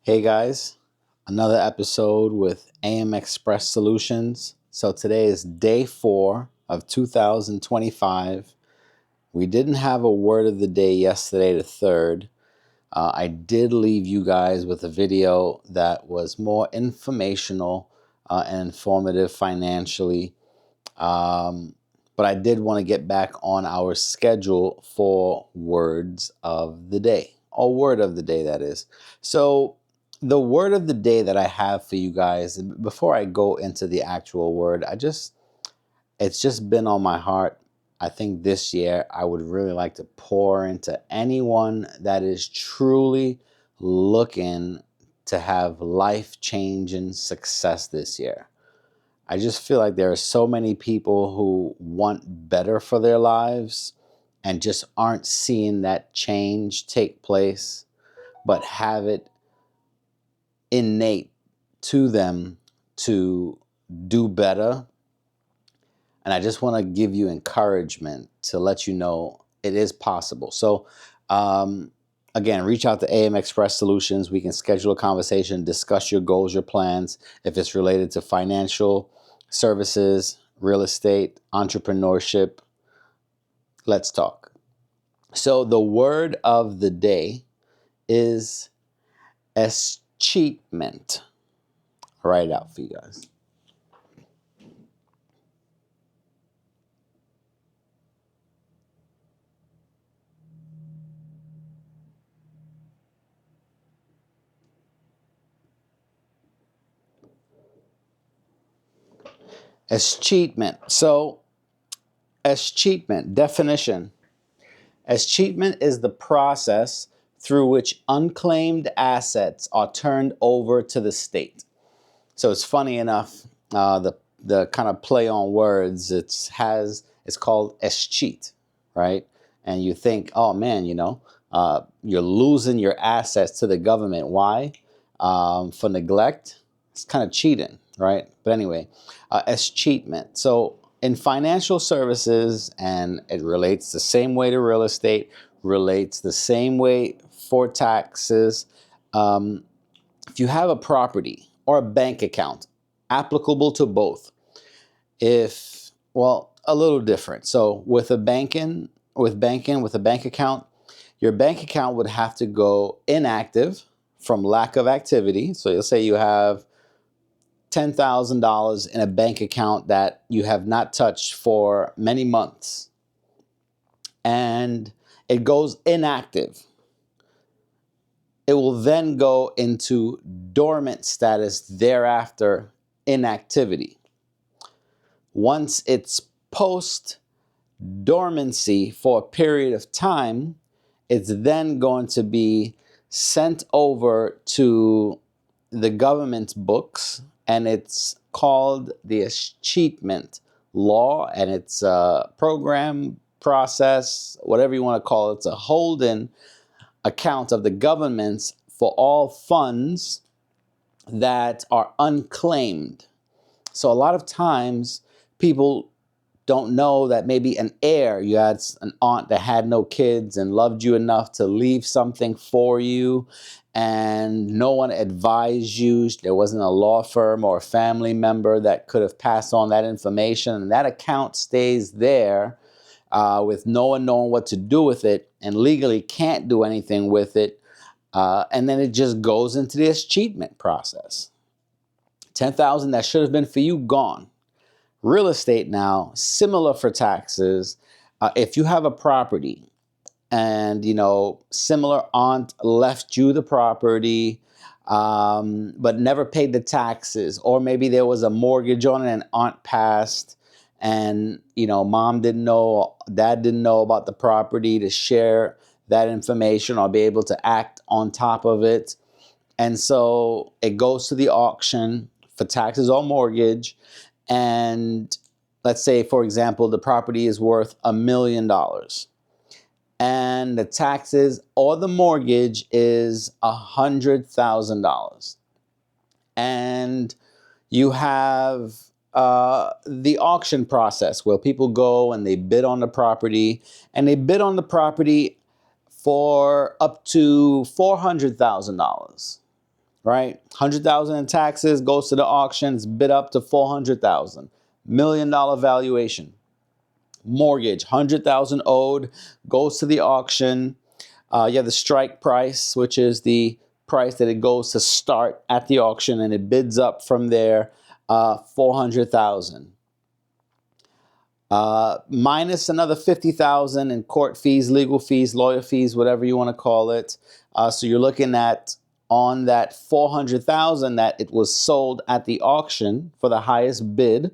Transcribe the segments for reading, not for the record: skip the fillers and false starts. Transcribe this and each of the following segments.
Hey guys, another episode with AM Express Solutions. So today is day 4 of 2025. We didn't have a word of the day yesterday, the 3rd. I did leave you guys with a video that was more informational and informative financially. But I did want to get back on our schedule for words of the day, or word of the day, that is. So the word of the day that I have for you guys, before I go into the actual word, it's just been on my heart. I think this year I would really like to pour into anyone that is truly looking to have life-changing success this year. I just feel like there are so many people who want better for their lives and just aren't seeing that change take place, but have it innate to them to do better. And I just want to give you encouragement to let you know it is possible. So, again, reach out to AM Express Solutions. We can schedule a conversation, discuss your goals, your plans, if it's related to financial services, real estate, entrepreneurship. Let's talk. So the word of the day is ESCHEATMENT. I'll write it out for you guys. ESCHEATMENT. So ESCHEATMENT, definition. Escheatment is the process through which unclaimed assets are turned over to the state. So it's funny enough, the kind of play on words it's called escheat, right? And you think, oh man, you're losing your assets to the government. Why? For neglect. It's kind of cheating, right? But anyway, escheatment. So in financial services, and it relates the same way to real estate, relates the same way for taxes. If you have a property or a bank account, applicable to both. A little different. So with a bank account, your bank account would have to go inactive from lack of activity. So you'll say you have $10,000 in a bank account that you have not touched for many months, and it goes inactive. It will then go into dormant status thereafter, inactivity. Once it's post dormancy for a period of time, it's then going to be sent over to the government's books, and it's called the ESCHEATMENT law, and it's a program, process, whatever you want to call it. It's a holding account of the governments for all funds that are unclaimed. So a lot of times people don't know that maybe an heir, you had an aunt that had no kids and loved you enough to leave something for you, and no one advised you. There wasn't a law firm or a family member that could have passed on that information, and that account stays there with no one knowing what to do with it, and legally can't do anything with it. And then it just goes into the escheatment process. $10,000 that should have been for you, gone. Real estate now, similar for taxes. If you have a property and, similar aunt left you the property, but never paid the taxes, or maybe there was a mortgage on it and aunt passed, and, mom didn't know, dad didn't know about the property to share that information or be able to act on top of it. And so it goes to the auction for taxes or mortgage. And let's say, for example, the property is worth $1 million. And the taxes or the mortgage is $100,000. And you have the auction process where people go and they bid on the property, and they bid on the property for up to $400,000. right? 100,000 in taxes, goes to the auction, it's bid up to 400,000. $1 million valuation. Mortgage, 100,000 owed, goes to the auction. You have the strike price, which is the price that it goes to start at the auction, and it bids up from there, 400,000. Minus another 50,000 in court fees, legal fees, lawyer fees, whatever you want to call it. So you're looking at, on that 400,000 that it was sold at the auction for the highest bid,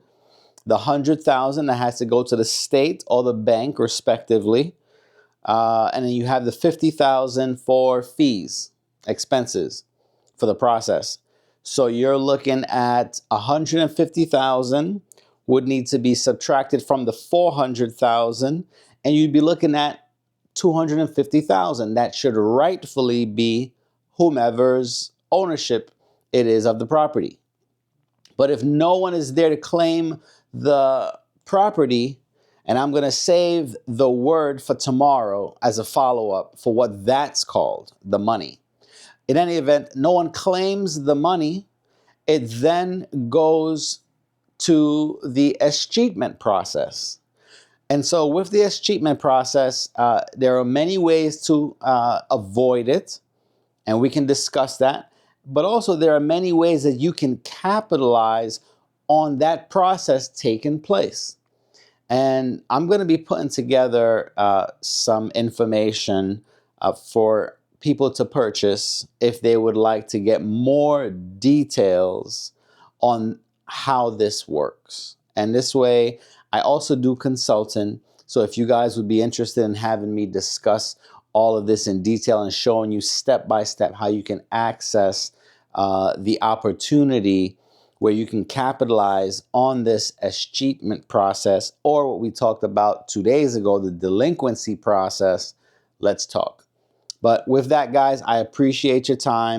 the 100,000 that has to go to the state or the bank respectively. And then you have the 50,000 for fees, expenses for the process. So you're looking at 150,000 would need to be subtracted from the 400,000, and you'd be looking at 250,000. That should rightfully be whomever's ownership it is of the property. But if no one is there to claim the property, and I'm going to save the word for tomorrow as a follow-up for what that's called, the money. In any event, no one claims the money. It then goes to the escheatment process. And so with the escheatment process, there are many ways to avoid it, and we can discuss that. But also there are many ways that you can capitalize on that process taking place. And I'm going to be putting together some information for people to purchase if they would like to get more details on how this works. And this way, I also do consulting. So if you guys would be interested in having me discuss all of this in detail and showing you step by step how you can access the opportunity where you can capitalize on this escheatment process, or what we talked about 2 days ago, the delinquency process, let's talk. But with that, guys, I appreciate your time.